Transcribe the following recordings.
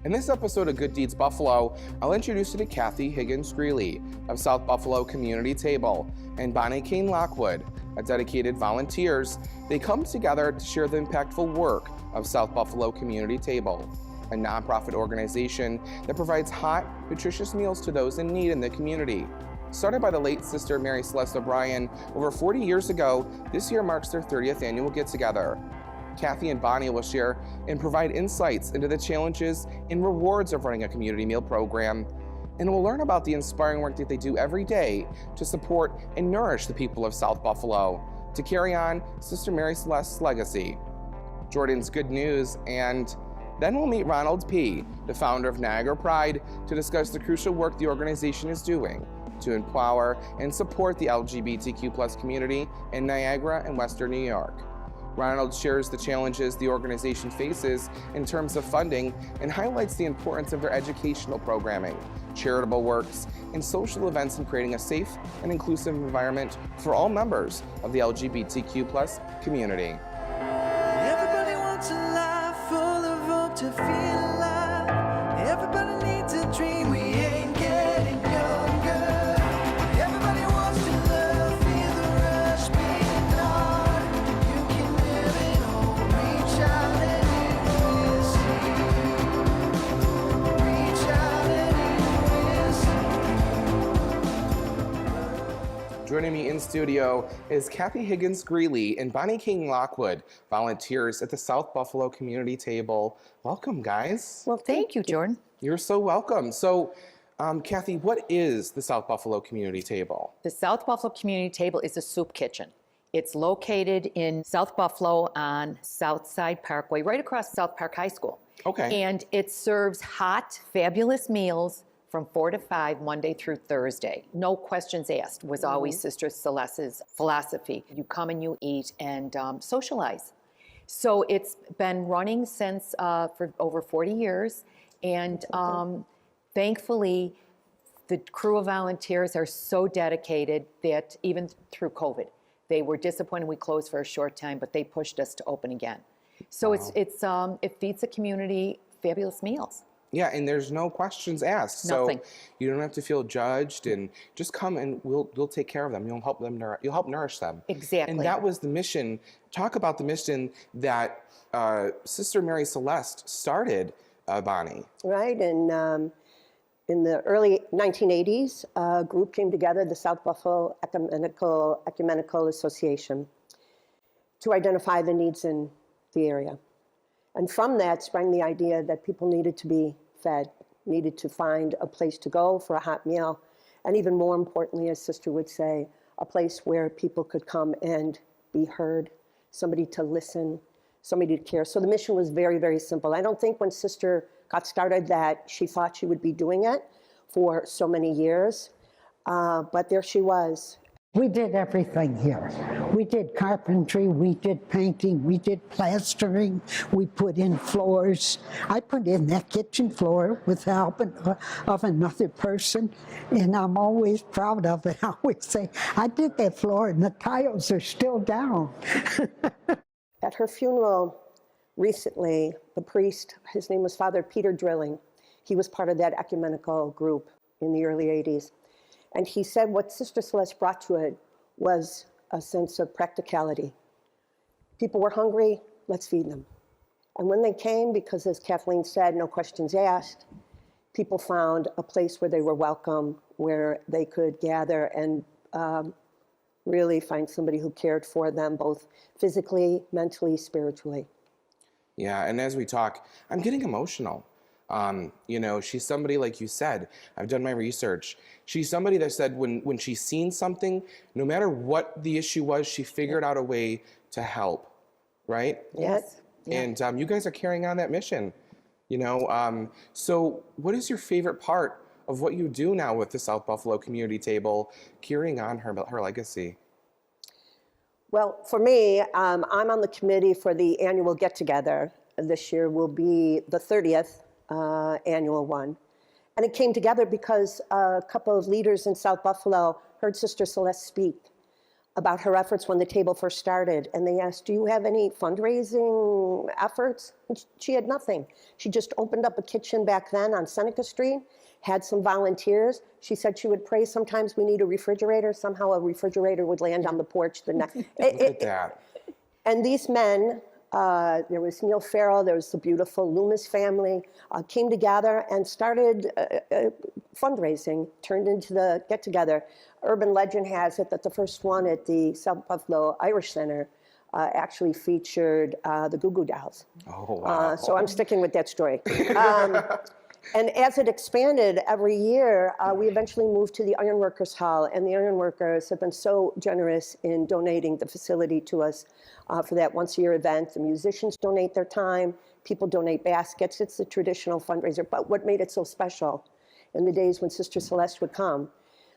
In this episode of Good Deeds Buffalo, I'll introduce you to Kathy Higgins Greeley of South Buffalo Community Table and Bonnie Kane Lockwood, a dedicated volunteers. They come together to share the impactful work of South Buffalo Community Table, a nonprofit organization that provides hot, nutritious meals to those in need in the community. Started by the late Sister Mary Celeste O'Bryan over 40 years ago, this year marks their 30th annual get-together. Kathy and Bonnie will share and provide insights into the challenges and rewards of running a community meal program. And we'll learn about the inspiring work that they do every day to support and nourish the people of South Buffalo to carry on Sister Mary Celeste's legacy. Jordan's good news, and then we'll meet Ronald P., the founder of Niagara Pride, to discuss the crucial work the organization is doing to empower and support the LGBTQ+ community in Niagara and Western New York. Ronald shares the challenges the organization faces in terms of funding and highlights the importance of their educational programming, charitable works, and social events in creating a safe and inclusive environment for all members of the LGBTQ+ community. Everybody wants a life full of hope to feel alive. Everybody needs a dream, we ain't getting younger. Everybody wants to love, feel the rush, beating heart. You can live it all, reach out and you will see. Reach out and you will see. Joining me in studio is Kathy Higgins Greeley and Bonnie King Lockwood, volunteers at the South Buffalo Community Table. Welcome, guys. Well, thank you, Jordan. You're so welcome. So, Kathy, what is the South Buffalo Community Table? The South Buffalo Community Table is a soup kitchen. It's located in South Buffalo on Southside Parkway, right across South Park High School. Okay. And it serves hot, fabulous meals from 4 to 5, Monday through Thursday. No questions asked was always Sister Celeste's philosophy. You come and you eat and socialize. So it's been running since for over 40 years. And thankfully, the crew of volunteers are so dedicated that even through COVID, they were disappointed we closed for a short time, but they pushed us to open again. So Wow. it feeds the community fabulous meals. Yeah, and there's no questions asked. Nothing. So you don't have to feel judged, and just come and we'll take care of them. You'll help them. You'll help nourish them. Exactly. And that was the mission. Talk about the mission that Sister Mary Celeste started, Bonnie. Right, and in the early 1980s, a group came together, the South Buffalo Ecumenical Association, to identify the needs in the area. And from that sprang the idea that people needed to be fed, needed to find a place to go for a hot meal, and even more importantly, as Sister would say, a place where people could come and be heard, somebody to listen, somebody to care. So the mission was very, very simple. I don't think when Sister got started that she thought she would be doing it for so many years, but there she was. We did everything here. We did carpentry, we did painting, we did plastering, we put in floors. I put in that kitchen floor with the help of another person, and I'm always proud of it. I always say, I did that floor and the tiles are still down. At her funeral recently, the priest, his name was Father Peter Drilling, he was part of that ecumenical group in the early 80s. And he said what Sister Celeste brought to it was a sense of practicality. People were hungry, let's feed them. And when they came, because as Kathleen said, no questions asked, people found a place where they were welcome, where they could gather and really find somebody who cared for them, both physically, mentally, spiritually. Yeah, and as we talk, I'm getting emotional. You know, she's somebody, like you said, I've done my research. She's somebody that said when she's seen something, no matter what the issue was, she figured out a way to help, right? Yes. And you guys are carrying on that mission, you know. So what is your favorite part of what you do now with the South Buffalo Community Table, carrying on her legacy? Well, for me, I'm on the committee for the annual get-together. This year will be the 30th annual one. And it came together because a couple of leaders in South Buffalo heard Sister Celeste speak about her efforts when the table first started. And they asked, do you have any fundraising efforts? And she had nothing. She just opened up a kitchen back then on Seneca Street, had some volunteers. She said she would pray sometimes we need a refrigerator. Somehow a refrigerator would land on the porch the next. Look at that. And these men, there was Neil Farrell, there was the beautiful Loomis family, came together and started fundraising, turned into the get-together. Urban legend has it that the first one at the South Buffalo Irish Center actually featured the Goo Goo Dolls. Oh, wow. So I'm sticking with that story. And as it expanded every year, we eventually moved to the Ironworkers Hall, and the Ironworkers have been so generous in donating the facility to us for that once-a-year event. The musicians donate their time, people donate baskets. It's the traditional fundraiser. But what made it so special in the days when Sister Celeste would come,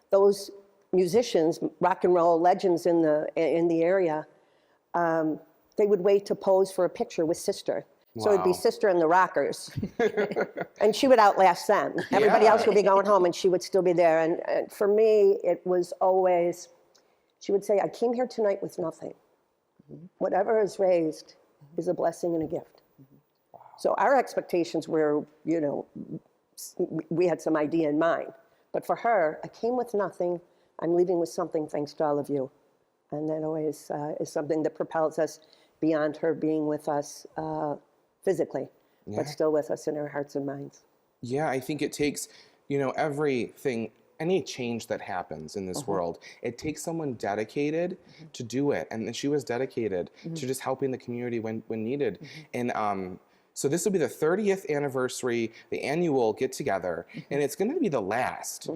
those musicians, rock and roll legends in the area, they would wait to pose for a picture with Sister. So it'd be Wow. Sister and the Rockers. And she would outlast them. Everybody else would be going home and she would still be there. And for me, it was always, she would say, I came here tonight with nothing. Whatever is raised is a blessing and a gift. So our expectations were, you know, we had some idea in mind. But for her, I came with nothing. I'm leaving with something thanks to all of you. And that always is something that propels us beyond her being with us physically, but still with us in our hearts and minds. Yeah, I think it takes, you know, everything, any change that happens in this world, it takes someone dedicated to do it. And she was dedicated to just helping the community when needed. And so this will be the 30th anniversary, the annual get-together, and it's going to be the last.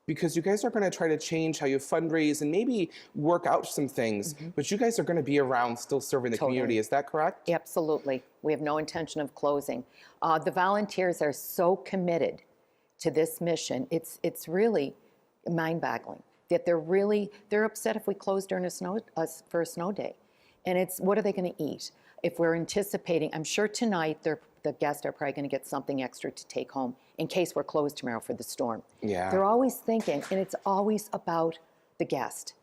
Because you guys are going to try to change how you fundraise and maybe work out some things, but you guys are going to be around still serving the community. Is that correct? Absolutely. We have no intention of closing. The volunteers are so committed to this mission. It's really mind-boggling that they're upset if we close during for a snow day. And it's, what are they going to eat? If we're anticipating, I'm sure tonight the guests are probably going to get something extra to take home in case we're closed tomorrow for the storm. Yeah. They're always thinking, and it's always about the guest.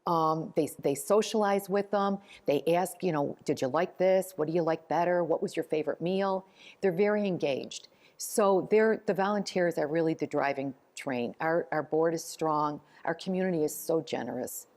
They socialize with them. They ask, you know, did you like this? What do you like better? What was your favorite meal? They're very engaged. So the volunteers are really the driving train. Our board is strong. Our community is so generous.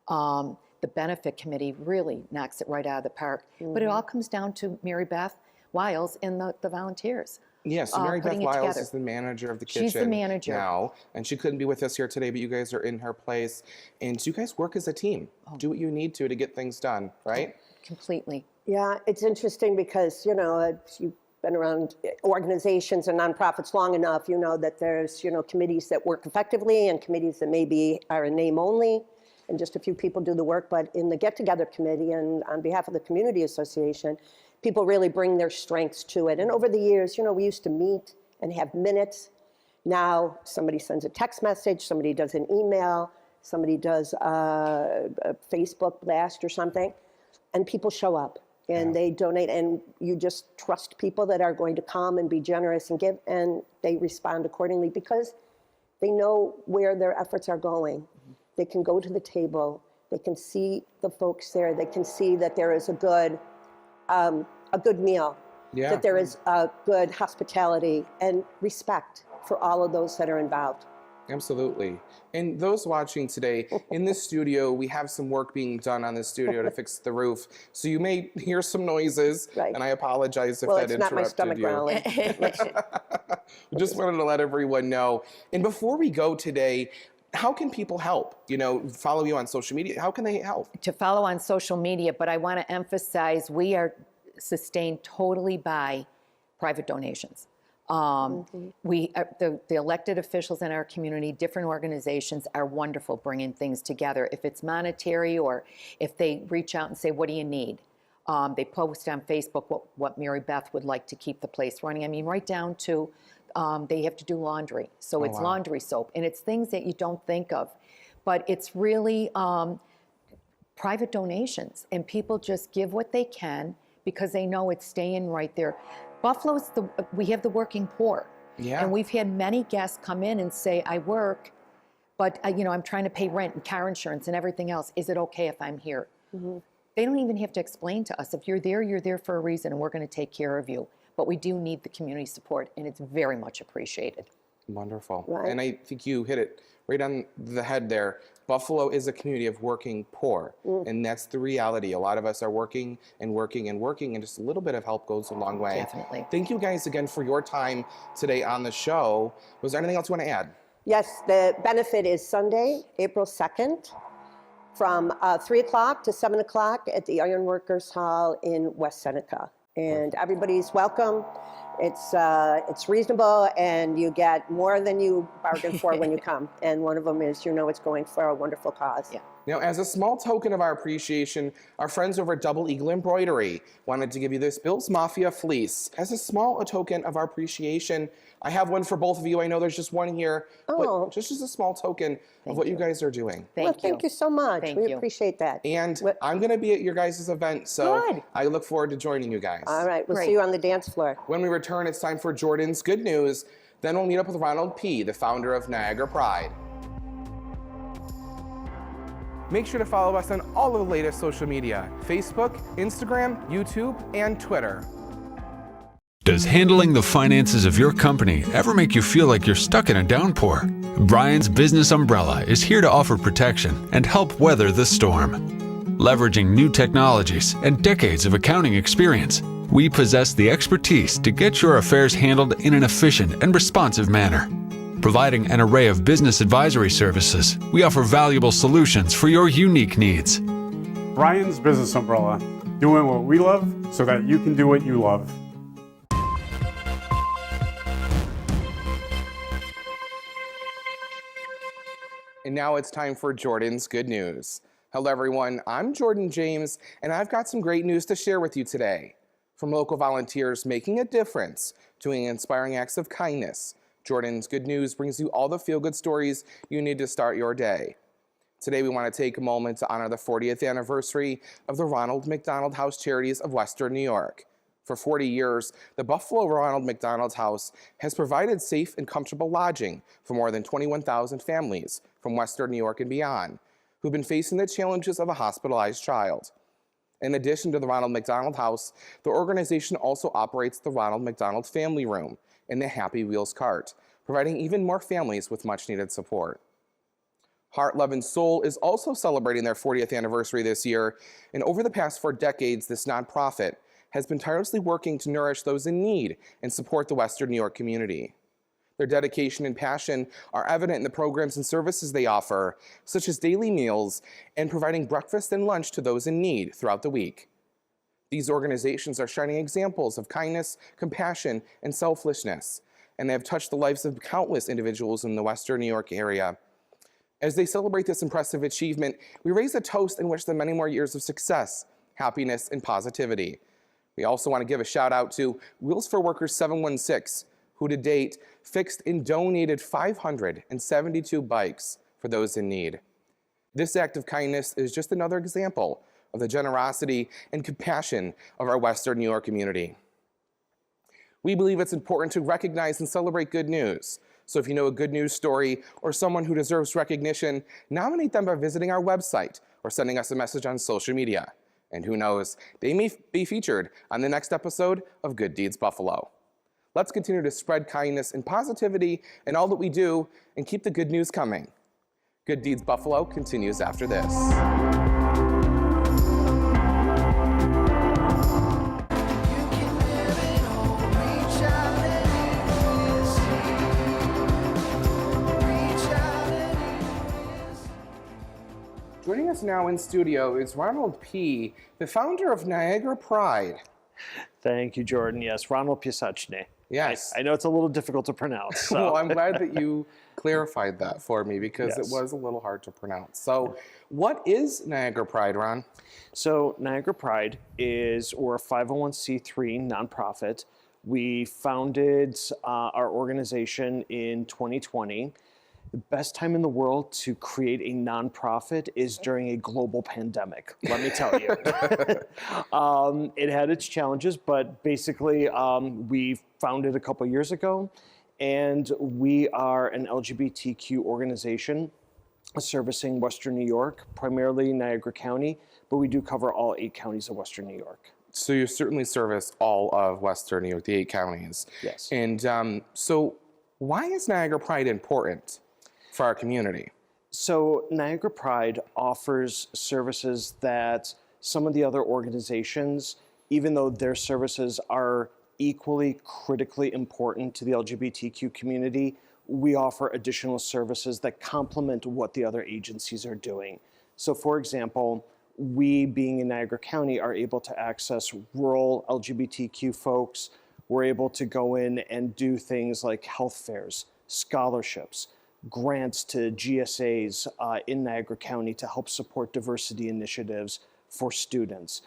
The benefit committee really knocks it right out of the park. But it all comes down to Marybeth Wiles and the volunteers. Yes, so Marybeth putting it Wiles together. is the manager of the kitchen. She's the manager. Now, and she couldn't be with us here today, but you guys are in her place. And so you guys work as a team. Do what you need to get things done, right? Completely. Yeah, it's interesting because, you know, you've been around organizations and nonprofits long enough, you know, that there's, you know, committees that work effectively and committees that maybe are in name only and just a few people do the work. But in the Get-Together Committee and on behalf of the Community Association, people really bring their strengths to it. And over the years, you know, we used to meet and have minutes. Now somebody sends a text message, somebody does an email, somebody does a Facebook blast or something, and people show up and they donate, and you just trust people that are going to come and be generous and give, and they respond accordingly because they know where their efforts are going. They can go to the table, they can see the folks there, they can see that there is a good meal, that there is a good hospitality and respect for all of those that are involved. Absolutely. And those watching today, in this studio, we have some work being done on this studio to fix the roof. So you may hear some noises, and I apologize if that interrupted you. Well, it's not my stomach growling. We just wanted to let everyone know. And before we go today, how can people help? You know, follow you on social media. How can they help? To follow on social media, but I want to emphasize we are sustained totally by private donations. We the elected officials in our community, different organizations are wonderful bringing things together. If it's monetary or if they reach out and say, what do you need? They post on Facebook what Marybeth would like to keep the place running. I mean, right down to they have to do laundry. So it's laundry soap. And it's things that you don't think of. But it's really private donations. And people just give what they can because they know it's staying right there. Buffalo's we have the working poor. Yeah. And we've had many guests come in and say, I work but I'm trying to pay rent and car insurance and everything else. Is it okay if I'm here? They don't even have to explain to us. If you're there for a reason, and we're going to take care of you. But we do need the community support, and it's very much appreciated. Wonderful. Right. And I think you hit it right on the head there. Buffalo is a community of working poor, and that's the reality. A lot of us are working and working and working, and just a little bit of help goes a long way. Definitely. Thank you guys again for your time today on the show. Was there anything else you want to add? Yes, the benefit is Sunday, April 2nd, from 3 o'clock to 7 o'clock at the Ironworkers Hall in West Seneca. And everybody's welcome. It's reasonable, and you get more than you bargained for when you come. And one of them is, it's going for a wonderful cause. Yeah. Now, as a small token of our appreciation, our friends over at Double Eagle Embroidery wanted to give you this Bill's Mafia fleece. As a small token of our appreciation, I have one for both of you. I know there's just one here, but just as a small token of what you guys are doing. Thank you so much. Thank We you. appreciate that. And I'm going to be at your guys' event, so Good. I look forward to joining you guys. All right, we'll Great. see you on the dance floor. When we return, it's time for Jordan's Good News. Then we'll meet up with Ronald P., the founder of Niagara Pride. Make sure to follow us on all of the latest social media: Facebook, Instagram, YouTube, and Twitter. Does handling the finances of your company ever make you feel like you're stuck in a downpour? Brian's Business Umbrella is here to offer protection and help weather the storm. Leveraging new technologies and decades of accounting experience, we possess the expertise to get your affairs handled in an efficient and responsive manner. Providing an array of business advisory services, we offer valuable solutions for your unique needs. Brian's Business Umbrella, doing what we love so that you can do what you love. And now it's time for Jordan's Good News. Hello everyone, I'm Jordan James, and I've got some great news to share with you today. From local volunteers making a difference, doing inspiring acts of kindness, Jordan's Good News brings you all the feel-good stories you need to start your day. Today we want to take a moment to honor the 40th anniversary of the Ronald McDonald House Charities of Western New York. For 40 years, the Buffalo Ronald McDonald House has provided safe and comfortable lodging for more than 21,000 families from Western New York and beyond, who've been facing the challenges of a hospitalized child. In addition to the Ronald McDonald House, the organization also operates the Ronald McDonald Family Room and the Happy Wheels Cart, providing even more families with much-needed support. Heart, Love, and Soul is also celebrating their 40th anniversary this year, and over the past 4 decades, this nonprofit has been tirelessly working to nourish those in need and support the Western New York community. Their dedication and passion are evident in the programs and services they offer, such as daily meals and providing breakfast and lunch to those in need throughout the week. These organizations are shining examples of kindness, compassion, and selflessness, and they have touched the lives of countless individuals in the Western New York area. As they celebrate this impressive achievement, we raise a toast and wish them many more years of success, happiness, and positivity. We also want to give a shout out to Wheels for Workers 716, who to date fixed and donated 572 bikes for those in need. This act of kindness is just another example of the generosity and compassion of our Western New York community. We believe it's important to recognize and celebrate good news. So if you know a good news story or someone who deserves recognition, nominate them by visiting our website or sending us a message on social media. And who knows, they may be featured on the next episode of Good Deeds Buffalo. Let's continue to spread kindness and positivity in all that we do and keep the good news coming. Good Deeds Buffalo continues after this. Joining us now in studio is Ronald P., the founder of Niagara Pride. Thank you, Jordan. Yes, Ronald Piaseczny. Yes. I know it's a little difficult to pronounce. So. Well, I'm glad that you clarified that for me because Yes. it was a little hard to pronounce. So what is Niagara Pride, Ron? So Niagara Pride we're a 501c3 nonprofit. We founded our organization in 2020. The best time in the world to create a nonprofit is during a global pandemic, let me tell you. It had its challenges, but basically we founded a couple years ago, and we are an LGBTQ organization. servicing Western New York, primarily Niagara County, but we do cover all 8 counties of Western New York. So you certainly service all of Western New York, the 8 counties. Yes. And so why is Niagara Pride important for our community? So Niagara Pride offers services that some of the other organizations, even though their services are equally critically important to the LGBTQ community, we offer additional services that complement what the other agencies are doing. So for example, we being in Niagara County are able to access rural LGBTQ folks. We're able to go in and do things like health fairs, scholarships, grants to GSAs in Niagara County to help support diversity initiatives for students.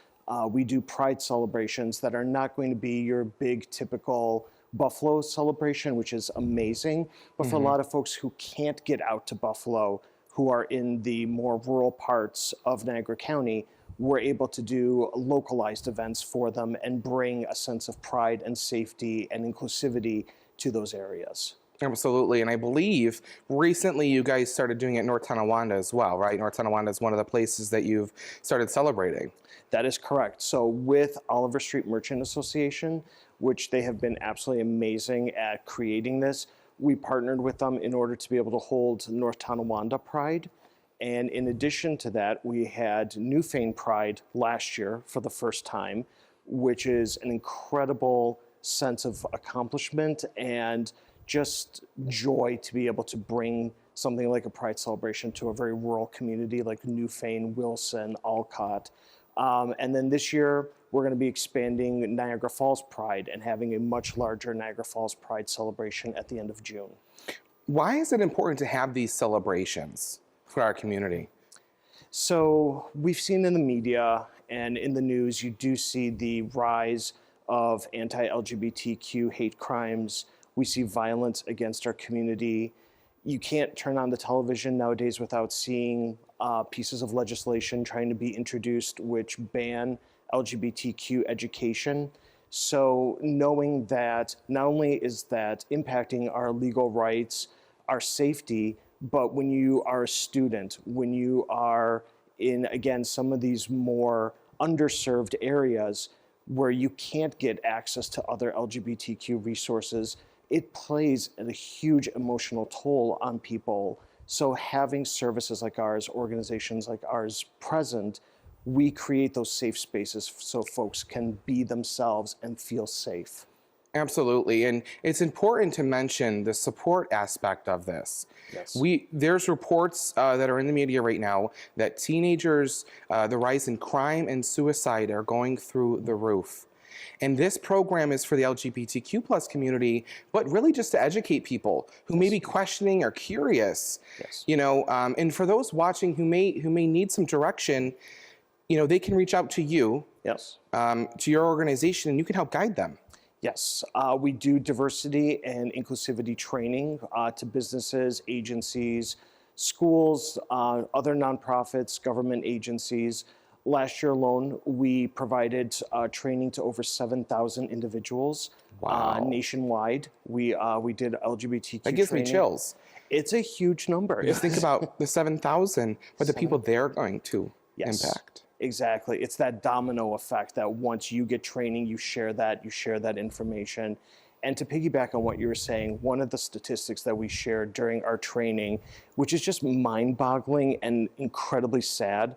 We do Pride celebrations that are not going to be your big typical Buffalo celebration, which is amazing, but for a lot of folks who can't get out to Buffalo, who are in the more rural parts of Niagara County, we're able to do localized events for them and bring a sense of pride and safety and inclusivity to those areas. Absolutely, and I believe recently you guys started doing it in North Tonawanda as well, right? North Tonawanda is one of the places that you've started celebrating. That is correct. So with Oliver Street Merchant Association, which they have been absolutely amazing at creating this, we partnered with them in order to be able to hold North Tonawanda Pride. And in addition to that, we had Newfane Pride last year for the first time, which is an incredible sense of accomplishment and just joy to be able to bring something like a Pride celebration to a very rural community like Newfane, Wilson, Alcott. And then this year, we're going to be expanding Niagara Falls Pride and having a much larger Niagara Falls Pride celebration at the end of June. Why is it important to have these celebrations for our community? So we've seen in the media and in the news, you do see the rise of anti-LGBTQ hate crimes. We see violence against our community. You can't turn on the television nowadays without seeing pieces of legislation trying to be introduced which ban LGBTQ education. So knowing that not only is that impacting our legal rights, our safety, but when you are a student, when you are in, again, some of these more underserved areas where you can't get access to other LGBTQ resources, it plays a huge emotional toll on people. So having services like ours, organizations like ours present, we create those safe spaces so folks can be themselves and feel safe. Absolutely, and it's important to mention the support aspect of this. Yes. There's reports that are in the media right now that teenagers, the rise in crime and suicide are going through the roof. And this program is for the LGBTQ+ community, but really just to educate people who may be questioning or curious. Yes. You know, and for those watching who may need some direction, you know, they can reach out to you, Yes. to your organization, and you can help guide them. Yes, we do diversity and inclusivity training to businesses, agencies, schools, other nonprofits, government agencies. Last year alone, we provided training to over 7,000 individuals nationwide. We did LGBTQ That gives training. me chills. It's a huge number. Just think about the 7,000, but the people they're going to impact. Exactly. It's that domino effect that once you get training, you share that information. And to piggyback on what you were saying, one of the statistics that we shared during our training, which is just mind-boggling and incredibly sad,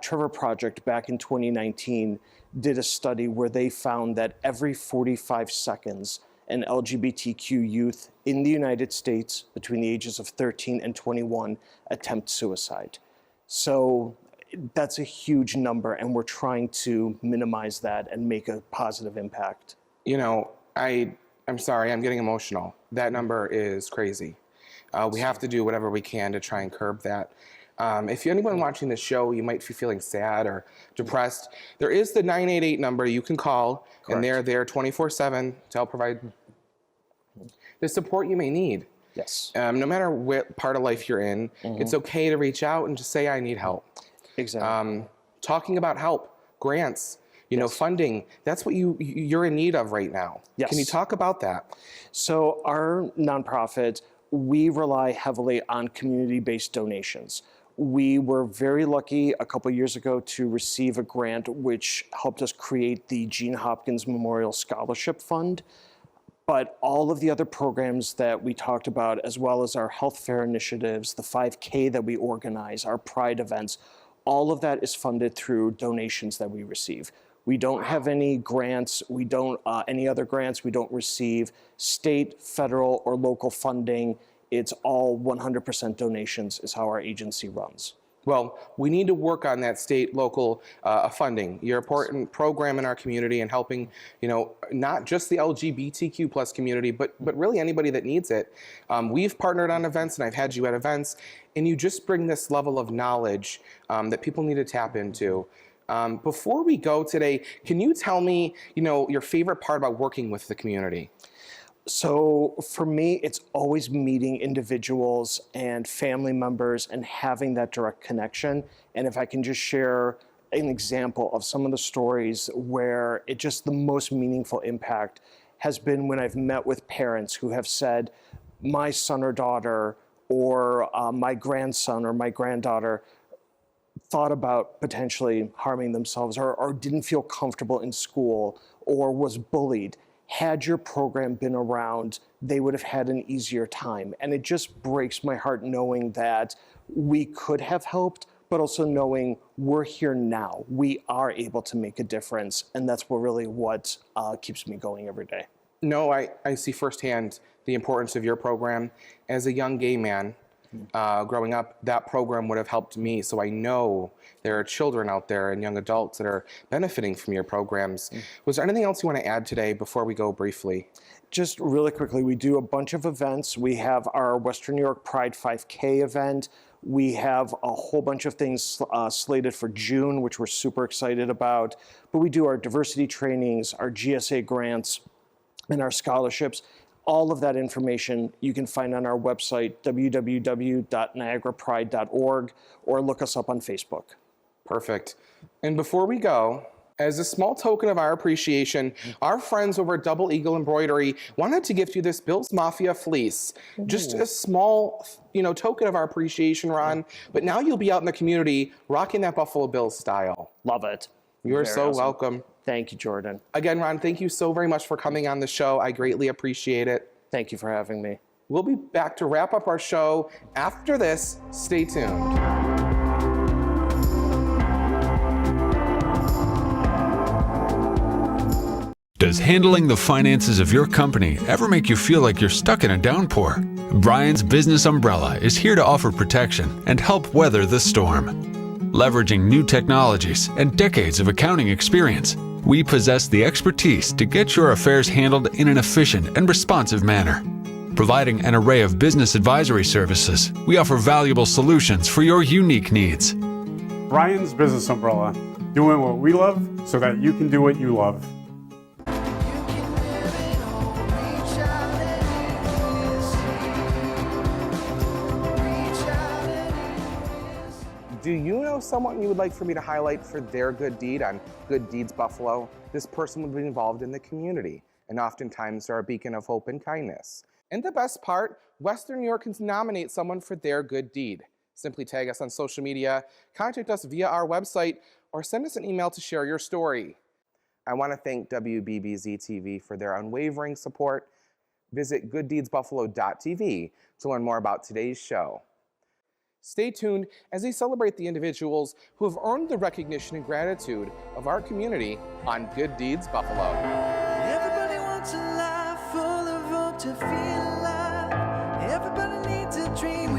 Trevor Project back in 2019 did a study where they found that every 45 seconds, an LGBTQ youth in the United States between the ages of 13 and 21 attempt suicide. So that's a huge number, and we're trying to minimize that and make a positive impact. You know, I'm sorry, I'm getting emotional. That number is crazy. We have to do whatever we can to try and curb that. If you're anyone watching this show, you might be feeling sad or depressed, there is the 988 number you can call, and they're there 24/7 to help provide the support you may need. Yes. No matter what part of life you're in, it's okay to reach out and just say, I need help. Exactly. Talking about help, grants, you know, funding, that's what you're in need of right now. Yes. Can you talk about that? So our nonprofit, we rely heavily on community-based donations. We were very lucky a couple years ago to receive a grant which helped us create the Gene Hopkins Memorial Scholarship Fund. But all of the other programs that we talked about, as well as our health fair initiatives, the 5K that we organize, our Pride events, all of that is funded through donations that we receive. We don't have any grants, we don't, any other grants, we don't receive state, federal, or local funding. It's all 100% donations is how our agency runs. Well, we need to work on that state, local funding. You're an important program in our community and helping, not just the LGBTQ+ community, but really anybody that needs it. We've partnered on events, and I've had you at events, and you just bring this level of knowledge that people need to tap into. Before we go today, can you tell me, your favorite part about working with the community? So for me, it's always meeting individuals and family members and having that direct connection. And if I can just share an example of some of the stories where it just the most meaningful impact has been when I've met with parents who have said, my son or daughter or my grandson or my granddaughter thought about potentially harming themselves or didn't feel comfortable in school or was bullied. Had your program been around, they would have had an easier time. And it just breaks my heart knowing that we could have helped, but also knowing we're here now. We are able to make a difference. And that's what keeps me going every day. No, I see firsthand the importance of your program. As a young gay man, growing up, that program would have helped me. So I know there are children out there and young adults that are benefiting from your programs. Was there anything else you want to add today before we go briefly? Just really quickly, we do a bunch of events. We have our Western New York Pride 5K event. We have a whole bunch of things slated for June, which we're super excited about. But we do our diversity trainings, our GSA grants, and our scholarships. All of that information you can find on our website, www.niagarapride.org, or look us up on Facebook. Perfect. And before we go, as a small token of our appreciation, our friends over at Double Eagle Embroidery wanted to gift you this Bills Mafia fleece. Just a small, token of our appreciation, Ron. But now you'll be out in the community rocking that Buffalo Bills style. Love it. You're Very so awesome. welcome. Thank you, Jordan. Again, Ron, thank you so very much for coming on the show. I greatly appreciate it. Thank you for having me. We'll be back to wrap up our show after this. Stay tuned. Does handling the finances of your company ever make you feel like you're stuck in a downpour? Brian's Business Umbrella is here to offer protection and help weather the storm. Leveraging new technologies and decades of accounting experience, we possess the expertise to get your affairs handled in an efficient and responsive manner. Providing an array of business advisory services, we offer valuable solutions for your unique needs. Brian's Business Umbrella, doing what we love so that you can do what you love. Do you know someone you would like for me to highlight for their good deed on Good Deeds Buffalo? This person would be involved in the community and oftentimes are a beacon of hope and kindness. And the best part, Western New York can nominate someone for their good deed. Simply tag us on social media, contact us via our website, or send us an email to share your story. I want to thank WBBZ-TV for their unwavering support. Visit gooddeedsbuffalo.tv to learn more about today's show. Stay tuned as we celebrate the individuals who have earned the recognition and gratitude of our community on Good Deeds Buffalo. Everybody wants a life full of hope to feel alive. Everybody needs a dream.